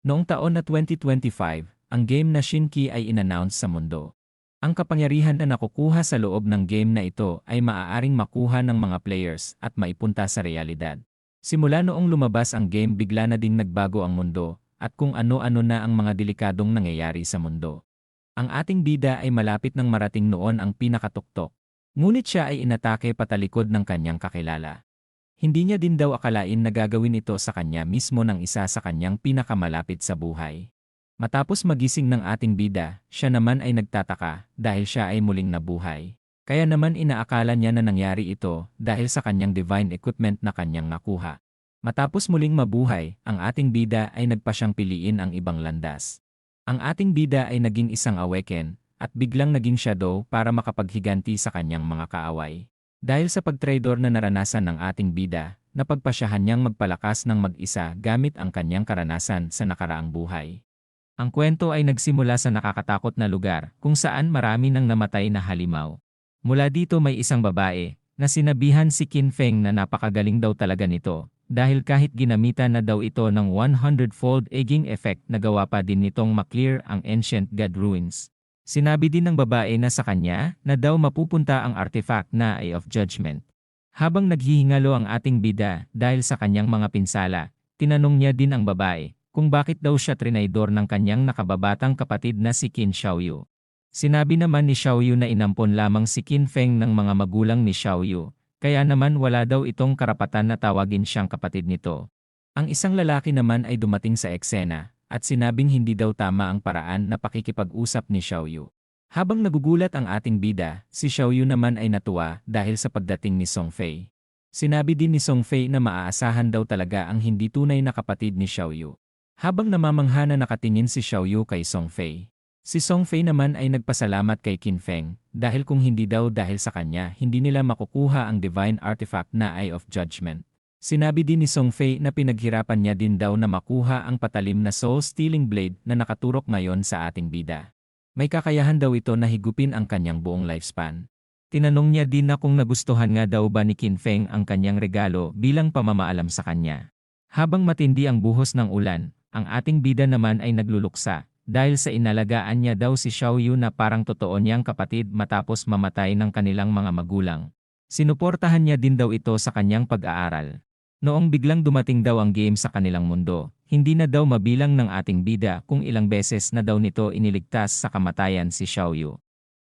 Noong taon na 2025, ang game na Shinki ay inannounce sa mundo. Ang kapangyarihan na nakukuha sa loob ng game na ito ay maaaring makuha ng mga players at maipunta sa realidad. Simula noong lumabas ang game, bigla na ding nagbago ang mundo at kung ano-ano na ang mga delikadong nangyayari sa mundo. Ang ating bida ay malapit nang marating noon ang pinakatuktok. Ngunit siya ay inatake patalikod ng kanyang kakilala. Hindi niya din daw akalain na gagawin ito sa kanya mismo ng isa sa kanyang pinakamalapit sa buhay. Matapos magising ng ating bida, siya naman ay nagtataka dahil siya ay muling nabuhay. Kaya naman inaakala niya na nangyari ito dahil sa kanyang divine equipment na kanyang nakuha. Matapos muling mabuhay, ang ating bida ay nagpa siyang piliin ang ibang landas. Ang ating bida ay naging isang awaken at biglang naging shadow para makapaghiganti sa kanyang mga kaaway. Dahil sa pagtraidor na naranasan ng ating bida, napagpasyahan niyang magpalakas ng mag-isa gamit ang kanyang karanasan sa nakaraang buhay. Ang kwento ay nagsimula sa nakakatakot na lugar kung saan marami nang namatay na halimaw. Mula dito may isang babae na sinabihan si Qin Feng na napakagaling daw talaga nito dahil kahit ginamitan na daw ito ng 100-fold egging effect nagawa pa din nitong maklear ang ancient god ruins. Sinabi din ng babae na sa kanya na daw mapupunta ang artifact na Eye of Judgment. Habang naghihingalo ang ating bida dahil sa kanyang mga pinsala, tinanong niya din ang babae kung bakit daw siya trinaydor ng kanyang nakababatang kapatid na si Qin Xiaoyu. Sinabi naman ni Xiaoyu na inampon lamang si Qin Feng ng mga magulang ni Xiaoyu, kaya naman wala daw itong karapatan na tawagin siyang kapatid nito. Ang isang lalaki naman ay dumating sa eksena at sinabing hindi daw tama ang paraan na pakikipag-usap ni Xiaoyu. Habang nagugulat ang ating bida, si Xiaoyu naman ay natuwa dahil sa pagdating ni Song Fei. Sinabi din ni Song Fei na maaasahan daw talaga ang hindi tunay na kapatid ni Xiaoyu. Habang namamangha na nakatingin si Xiaoyu kay Song Fei, si Song Fei naman ay nagpasalamat kay Qin Feng dahil kung hindi daw dahil sa kanya hindi nila makukuha ang divine artifact na Eye of Judgment. Sinabi din ni Song Fei na pinaghirapan niya din daw na makuha ang patalim na soul-stealing blade na nakaturok ngayon sa ating bida. May kakayahan daw ito na higupin ang kanyang buong lifespan. Tinanong niya din na kung nagustuhan nga daw ba ni Qin Feng ang kanyang regalo bilang pamamaalam sa kanya. Habang matindi ang buhos ng ulan, ang ating bida naman ay nagluluksa dahil sa inalagaan niya daw si Xiaoyu na parang totoo niyang kapatid matapos mamatay ng kanilang mga magulang. Sinuportahan niya din daw ito sa kanyang pag-aaral. Noong biglang dumating daw ang game sa kanilang mundo, hindi na daw mabilang ng ating bida kung ilang beses na daw nito iniligtas sa kamatayan si Xiaoyu.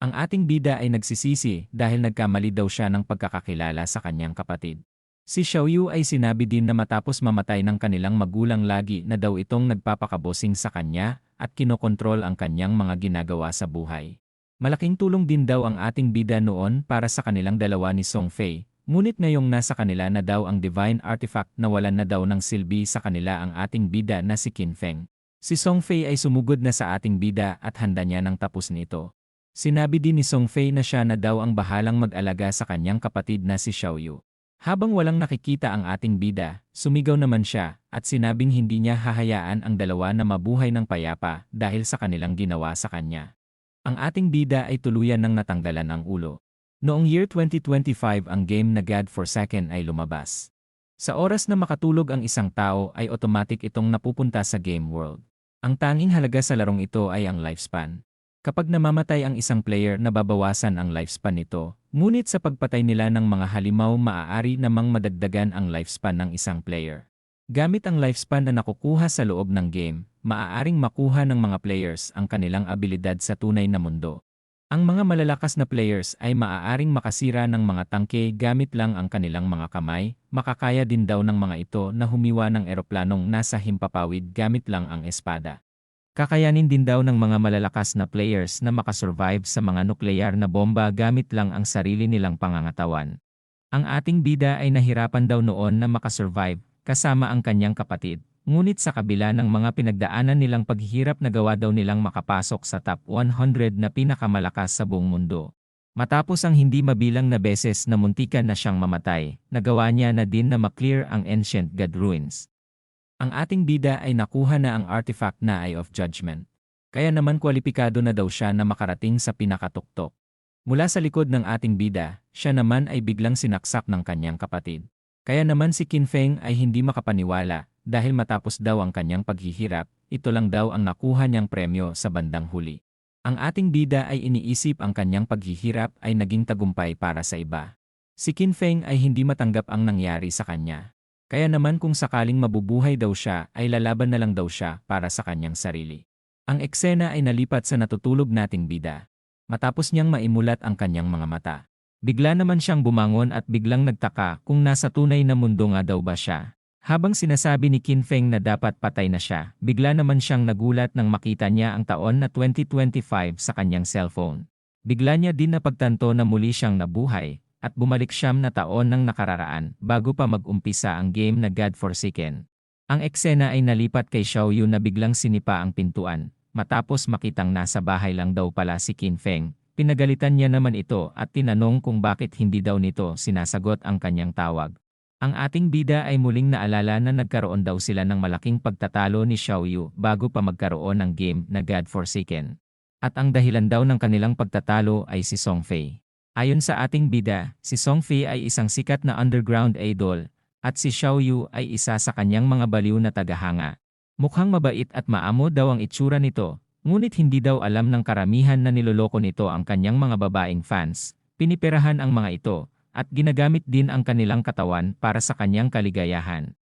Ang ating bida ay nagsisisi dahil nagkamali daw siya ng pagkakakilala sa kanyang kapatid. Si Xiaoyu ay sinabi din na matapos mamatay ng kanilang magulang lagi na daw itong nagpapakabosing sa kanya at kinokontrol ang kanyang mga ginagawa sa buhay. Malaking tulong din daw ang ating bida noon para sa kanilang dalawa ni Song Fei. Ngunit ngayong nasa kanila na daw ang divine artifact na walan na daw ng silbi sa kanila ang ating bida na si Qin Feng. Si Song Fei ay sumugod na sa ating bida at handa niya ng tapos nito. Sinabi din ni Song Fei na siya na daw ang bahalang mag-alaga sa kanyang kapatid na si Xiaoyu. Habang walang nakikita ang ating bida, sumigaw naman siya at sinabing hindi niya hahayaan ang dalawa na mabuhay ng payapa dahil sa kanilang ginawa sa kanya. Ang ating bida ay tuluyan ng natanggalan ang ulo. Noong year 2025 ang game na God Forsaken ay lumabas. Sa oras na makatulog ang isang tao ay automatic itong napupunta sa game world. Ang tanging halaga sa larong ito ay ang lifespan. Kapag namamatay ang isang player nababawasan ang lifespan nito, ngunit sa pagpatay nila ng mga halimaw maaari namang madagdagan ang lifespan ng isang player. Gamit ang lifespan na nakukuha sa loob ng game, maaaring makuha ng mga players ang kanilang abilidad sa tunay na mundo. Ang mga malalakas na players ay maaaring makasira ng mga tangke gamit lang ang kanilang mga kamay, makakaya din daw ng mga ito na humiwa ng eroplanong nasa himpapawid gamit lang ang espada. Kakayanin din daw ng mga malalakas na players na makasurvive sa mga nuklear na bomba gamit lang ang sarili nilang pangangatawan. Ang ating bida ay nahirapan daw noon na makasurvive kasama ang kanyang kapatid. Ngunit sa kabila ng mga pinagdaanan nilang paghihirap nagawa daw nilang makapasok sa top 100 na pinakamalakas sa buong mundo. Matapos ang hindi mabilang na beses na muntikan na siyang mamatay, nagawa niya na din na maklear ang ancient god ruins. Ang ating bida ay nakuha na ang artifact na Eye of Judgment. Kaya naman kwalipikado na daw siya na makarating sa pinakatuktok. Mula sa likod ng ating bida, siya naman ay biglang sinaksak ng kanyang kapatid. Kaya naman si Qin Feng ay hindi makapaniwala dahil matapos daw ang kanyang paghihirap, ito lang daw ang nakuha niyang premyo sa bandang huli. Ang ating bida ay iniisip ang kanyang paghihirap ay naging tagumpay para sa iba. Si Qin Feng ay hindi matanggap ang nangyari sa kanya. Kaya naman kung sakaling mabubuhay daw siya ay lalaban na lang daw siya para sa kanyang sarili. Ang eksena ay nalipat sa natutulog nating bida. Matapos niyang maimulat ang kanyang mga mata. Bigla naman siyang bumangon at biglang nagtaka kung nasa tunay na mundo nga daw ba siya. Habang sinasabi ni Qin Feng na dapat patay na siya, bigla naman siyang nagulat nang makita niya ang taon na 2025 sa kanyang cellphone. Bigla niya din napagtanto na muli siyang nabuhay, at bumalik 9 na taon nang nakararaan bago pa mag-umpisa ang game na God Forsaken. Ang eksena ay nalipat kay Xiaoyu na biglang sinipa ang pintuan, matapos makitang nasa bahay lang daw pala si Qin Feng. Pinagalitan niya naman ito at tinanong kung bakit hindi daw nito sinasagot ang kanyang tawag. Ang ating bida ay muling naalala na nagkaroon daw sila ng malaking pagtatalo ni Xiaoyu bago pa magkaroon ng game na God Forsaken. At ang dahilan daw ng kanilang pagtatalo ay si Song Fei. Ayon sa ating bida, si Song Fei ay isang sikat na underground idol, at si Xiaoyu ay isa sa kanyang mga baliw na tagahanga. Mukhang mabait at maamo daw ang itsura nito, ngunit hindi daw alam ng karamihan na niloloko nito ang kanyang mga babaeng fans, piniperahan ang mga ito, at ginagamit din ang kanilang katawan para sa kanyang kaligayahan.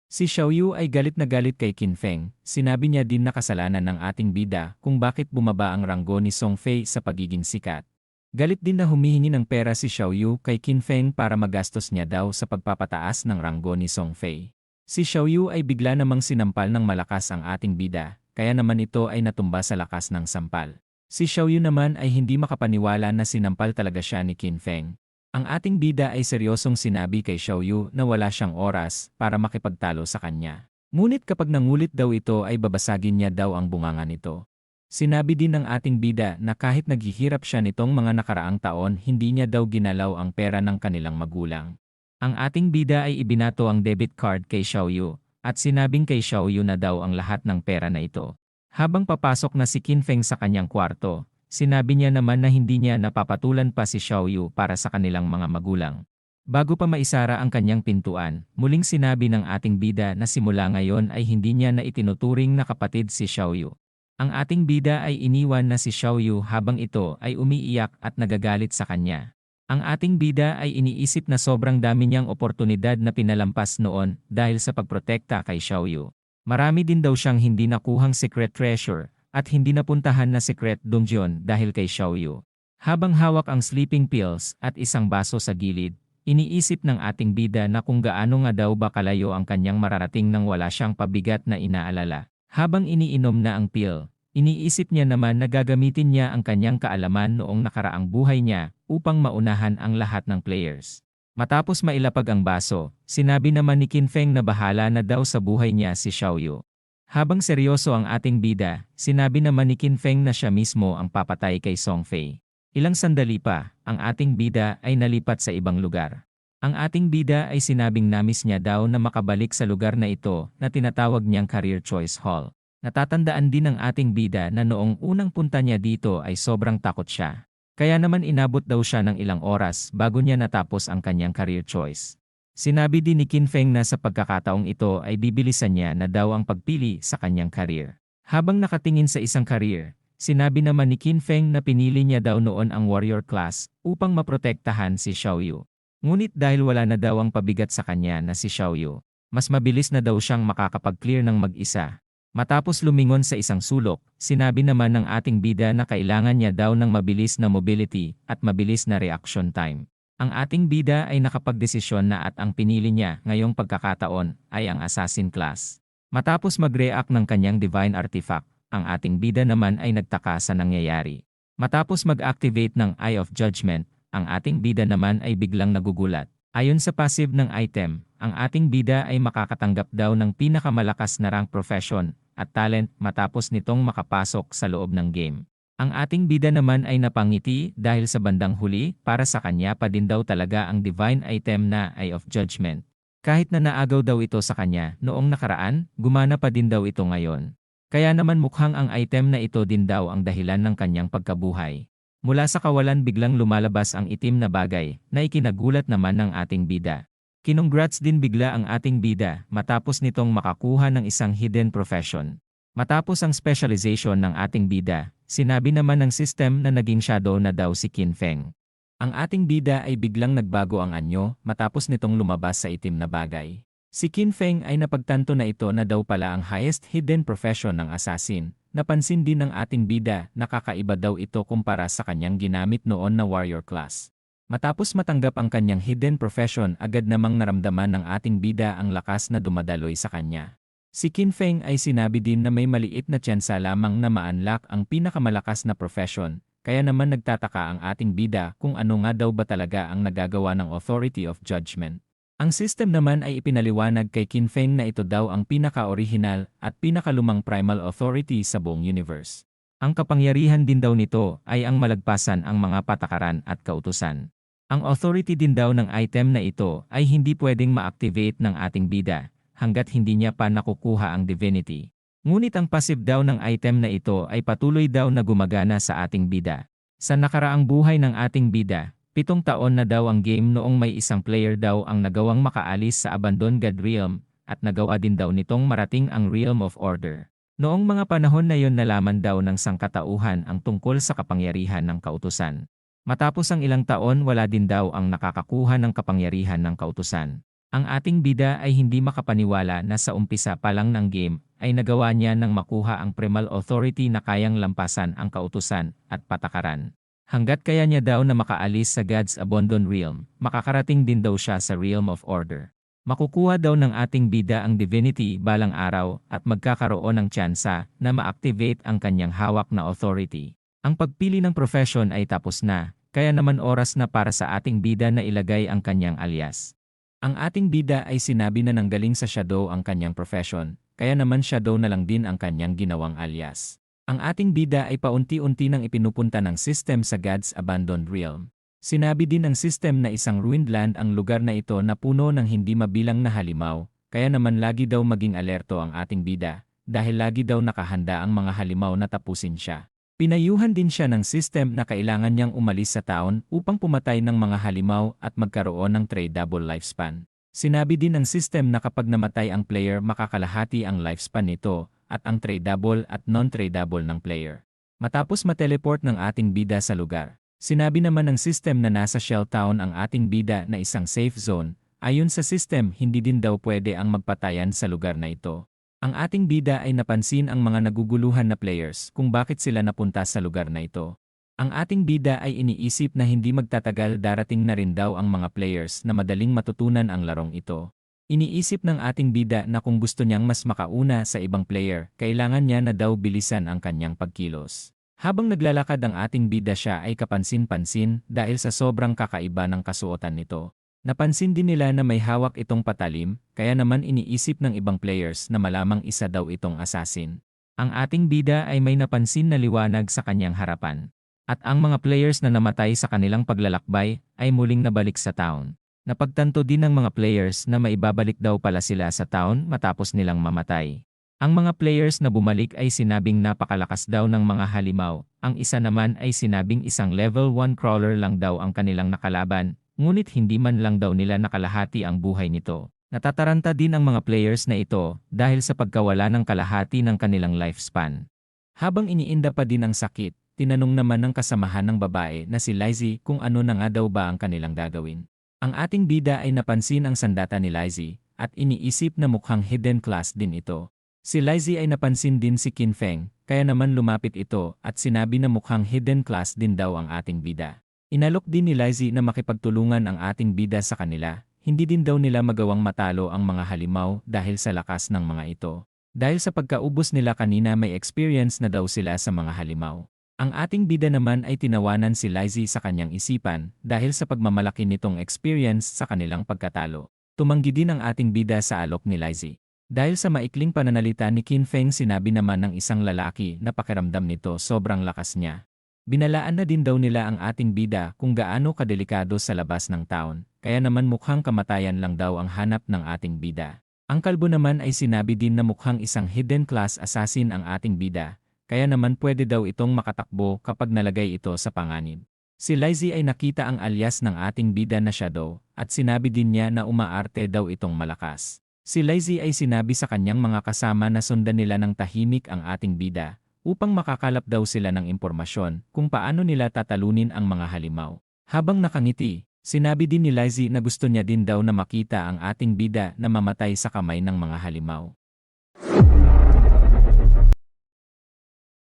Si Xiaoyu ay galit na galit kay Qin Feng, sinabi niya din na kasalanan ng ating bida kung bakit bumaba ang ranggo ni Song Fei sa pagiging sikat. Galit din na humihingi ng pera si Xiaoyu kay Qin Feng para magastos niya daw sa pagpapataas ng ranggo ni Song Fei. Si Xiaoyu ay bigla namang sinampal ng malakas ang ating bida, kaya naman ito ay natumba sa lakas ng sampal. Si Xiaoyu naman ay hindi makapaniwala na sinampal talaga siya ni Qin Feng. Ang ating bida ay seryosong sinabi kay Xiaoyu na wala siyang oras para makipagtalo sa kanya. Ngunit kapag nangulit daw ito ay babasagin niya daw ang bunganga nito. Sinabi din ng ating bida na kahit naghihirap siya nitong mga nakaraang taon hindi niya daw ginalaw ang pera ng kanilang magulang. Ang ating bida ay ibinato ang debit card kay Xiaoyu at sinabing kay Xiaoyu na daw ang lahat ng pera na ito. Habang papasok na si Qin Feng sa kanyang kwarto, sinabi niya naman na hindi niya napapatulan pa si Xiaoyu para sa kanilang mga magulang. Bago pa maisara ang kanyang pintuan, muling sinabi ng ating bida na simula ngayon ay hindi niya na itinuturing na kapatid si Xiaoyu. Ang ating bida ay iniwan na si Xiaoyu habang ito ay umiiyak at nagagalit sa kanya. Ang ating bida ay iniisip na sobrang dami niyang oportunidad na pinalampas noon dahil sa pagprotekta kay Xiaoyu. Marami din daw siyang hindi nakuhang secret treasure at hindi napuntahan na secret dungeon dahil kay Xiaoyu. Habang hawak ang sleeping pills at isang baso sa gilid, iniisip ng ating bida na kung gaano nga daw ba kalayo ang kanyang mararating nang wala siyang pabigat na inaalala. Habang iniinom na ang pill, iniisip niya naman na gagamitin niya ang kanyang kaalaman noong nakaraang buhay niya upang maunahan ang lahat ng players. Matapos mailapag ang baso, sinabi naman ni Qin Feng na bahala na daw sa buhay niya si Xiaoyu. Habang seryoso ang ating bida, sinabi naman ni Qin Feng na siya mismo ang papatay kay Song Fei. Ilang sandali pa, ang ating bida ay nalipat sa ibang lugar. Ang ating bida ay sinabing namis niya daw na makabalik sa lugar na ito na tinatawag niyang Career Choice Hall. Natatandaan din ng ating bida na noong unang punta niya dito ay sobrang takot siya. Kaya naman inabot daw siya ng ilang oras bago niya natapos ang kanyang career choice. Sinabi din ni Qin Feng na sa pagkakataong ito ay bibilisan niya na daw ang pagpili sa kanyang career. Habang nakatingin sa isang career, sinabi naman ni Qin Feng na pinili niya daw noon ang warrior class upang maprotektahan si Xiaoyu. Ngunit dahil wala na daw ang pabigat sa kanya na si Xiaoyu, mas mabilis na daw siyang makakapag-clear ng mag-isa. Matapos lumingon sa isang sulok, sinabi naman ng ating bida na kailangan niya daw ng mabilis na mobility at mabilis na reaction time. Ang ating bida ay nakapagdesisyon na at ang pinili niya ngayong pagkakataon ay ang assassin class. Matapos mag-react ng kanyang divine artifact, ang ating bida naman ay nagtaka sa nangyayari. Matapos mag-activate ng Eye of Judgment, ang ating bida naman ay biglang nagugulat. Ayon sa passive ng item, ang ating bida ay makakatanggap daw ng pinakamalakas na rank profession at talent matapos nitong makapasok sa loob ng game. Ang ating bida naman ay napangiti dahil sa bandang huli para sa kanya pa din daw talaga ang divine item na Eye of Judgment. Kahit na naagaw daw ito sa kanya noong nakaraan, gumana pa din daw ito ngayon. Kaya naman mukhang ang item na ito din daw ang dahilan ng kanyang pagkabuhay. Mula sa kawalan biglang lumalabas ang itim na bagay na ikinagulat naman ng ating bida. Kinongrats din bigla ang ating bida matapos nitong makakuha ng isang hidden profession. Matapos ang specialization ng ating bida, sinabi naman ng system na naging shadow na daw si Qin Feng. Ang ating bida ay biglang nagbago ang anyo matapos nitong lumabas sa itim na bagay. Si Qin Feng ay napagtanto na ito na daw pala ang highest hidden profession ng assassin. Napansin din ng ating bida na kakaiba daw ito kumpara sa kanyang ginamit noon na warrior class. Matapos matanggap ang kanyang hidden profession, agad namang naramdaman ng ating bida ang lakas na dumadaloy sa kanya. Si Qin Feng ay sinabi din na may maliit na tsansa lamang na ma-unlock ang pinakamalakas na profession, kaya naman nagtataka ang ating bida kung ano nga daw ba talaga ang nagagawa ng Authority of Judgment. Ang system naman ay ipinaliwanag kay Qin Feng na ito daw ang pinaka-orihinal at pinakalumang primal authority sa buong universe. Ang kapangyarihan din daw nito ay ang malagpasan ang mga patakaran at kautusan. Ang authority din daw ng item na ito ay hindi pwedeng ma-activate ng ating bida hanggat hindi niya pa nakukuha ang divinity. Ngunit ang passive daw ng item na ito ay patuloy daw na gumagana sa ating bida. Sa nakaraang buhay ng ating bida, 7 taon na daw ang game noong may isang player daw ang nagawang makaalis sa Abandoned God Realm at nagawa din daw nitong marating ang Realm of Order. Noong mga panahon na yon nalaman daw ng sangkatauhan ang tungkol sa kapangyarihan ng kautusan. Matapos ang ilang taon wala din daw ang nakakakuha ng kapangyarihan ng kautusan. Ang ating bida ay hindi makapaniwala na sa umpisa pa lang ng game ay nagawa niya ng makuha ang primal authority na kayang lampasan ang kautusan at patakaran. Hanggat kaya niya daw na makaalis sa God's Abandoned Realm, makakarating din daw siya sa Realm of Order. Makukuha daw ng ating bida ang divinity balang araw at magkakaroon ng tsansa na ma-activate ang kanyang hawak na authority. Ang pagpili ng profession ay tapos na, kaya naman oras na para sa ating bida na ilagay ang kanyang alias. Ang ating bida ay sinabi na nanggaling sa shadow ang kanyang profession, kaya naman shadow na lang din ang kanyang ginawang alias. Ang ating bida ay paunti-unti nang ipinupunta ng system sa God's Abandoned Realm. Sinabi din ng system na isang ruined land ang lugar na ito na puno ng hindi mabilang na halimaw, kaya naman lagi daw maging alerto ang ating bida, dahil lagi daw nakahanda ang mga halimaw na tapusin siya. Pinayuhan din siya ng system na kailangan niyang umalis sa town upang pumatay ng mga halimaw at magkaroon ng tradable lifespan. Sinabi din ng system na kapag namatay ang player makakalahati ang lifespan nito, at ang tradable at non-tradable ng player. Matapos mateleport ng ating bida sa lugar, sinabi naman ng system na nasa Shell Town ang ating bida na isang safe zone. Ayon sa system, hindi din daw pwede ang magpatayan sa lugar na ito. Ang ating bida ay napansin ang mga naguguluhan na players kung bakit sila napunta sa lugar na ito. Ang ating bida ay iniisip na hindi magtatagal darating na rin daw ang mga players na madaling matutunan ang larong ito. Iniisip ng ating bida na kung gusto niyang mas makauna sa ibang player, kailangan niya na daw bilisan ang kanyang pagkilos. Habang naglalakad ang ating bida siya ay kapansin-pansin dahil sa sobrang kakaiba ng kasuotan nito. Napansin din nila na may hawak itong patalim, kaya naman iniisip ng ibang players na malamang isa daw itong assassin. Ang ating bida ay may napansin na liwanag sa kanyang harapan. At ang mga players na namatay sa kanilang paglalakbay ay muling nabalik sa town. Napagtanto din ng mga players na maibabalik daw pala sila sa town matapos nilang mamatay. Ang mga players na bumalik ay sinabing napakalakas daw ng mga halimaw. Ang isa naman ay sinabing isang level 1 crawler lang daw ang kanilang nakalaban, ngunit hindi man lang daw nila nakalahati ang buhay nito. Natataranta din ang mga players na ito dahil sa pagkawala ng kalahati ng kanilang lifespan. Habang iniinda pa din ang sakit, tinanong naman ng kasamahan ng babae na si Lizzie kung ano na nga daw ba ang kanilang gagawin. Ang ating bida ay napansin ang sandata ni Lizzie at iniisip na mukhang hidden class din ito. Si Lizzie ay napansin din si Qin Feng, kaya naman lumapit ito at sinabi na mukhang hidden class din daw ang ating bida. Inalok din ni Lizzie na makipagtulungan ang ating bida sa kanila, hindi din daw nila magawang matalo ang mga halimaw dahil sa lakas ng mga ito. Dahil sa pagkaubos nila kanina may experience na daw sila sa mga halimaw. Ang ating bida naman ay tinawanan si Lizzie sa kanyang isipan dahil sa pagmamalaki nitong experience sa kanilang pagkatalo. Tumanggi din ang ating bida sa alok ni Lizzie. Dahil sa maikling pananalita ni Qin Feng sinabi naman ng isang lalaki na pakiramdam nito sobrang lakas niya. Binalaan na din daw nila ang ating bida kung gaano kadelikado sa labas ng town, kaya naman mukhang kamatayan lang daw ang hanap ng ating bida. Ang kalbo naman ay sinabi din na mukhang isang hidden class assassin ang ating bida. Kaya naman pwede daw itong makatakbo kapag nalagay ito sa panganib. Si Lizzie ay nakita ang alias ng ating bida na shadow at sinabi din niya na umaarte daw itong malakas. Si Lizzie ay sinabi sa kanyang mga kasama na sundan nila ng tahimik ang ating bida, upang makakalap daw sila ng impormasyon kung paano nila tatalunin ang mga halimaw. Habang nakangiti, sinabi din ni Lizzie na gusto niya din daw na makita ang ating bida na mamatay sa kamay ng mga halimaw.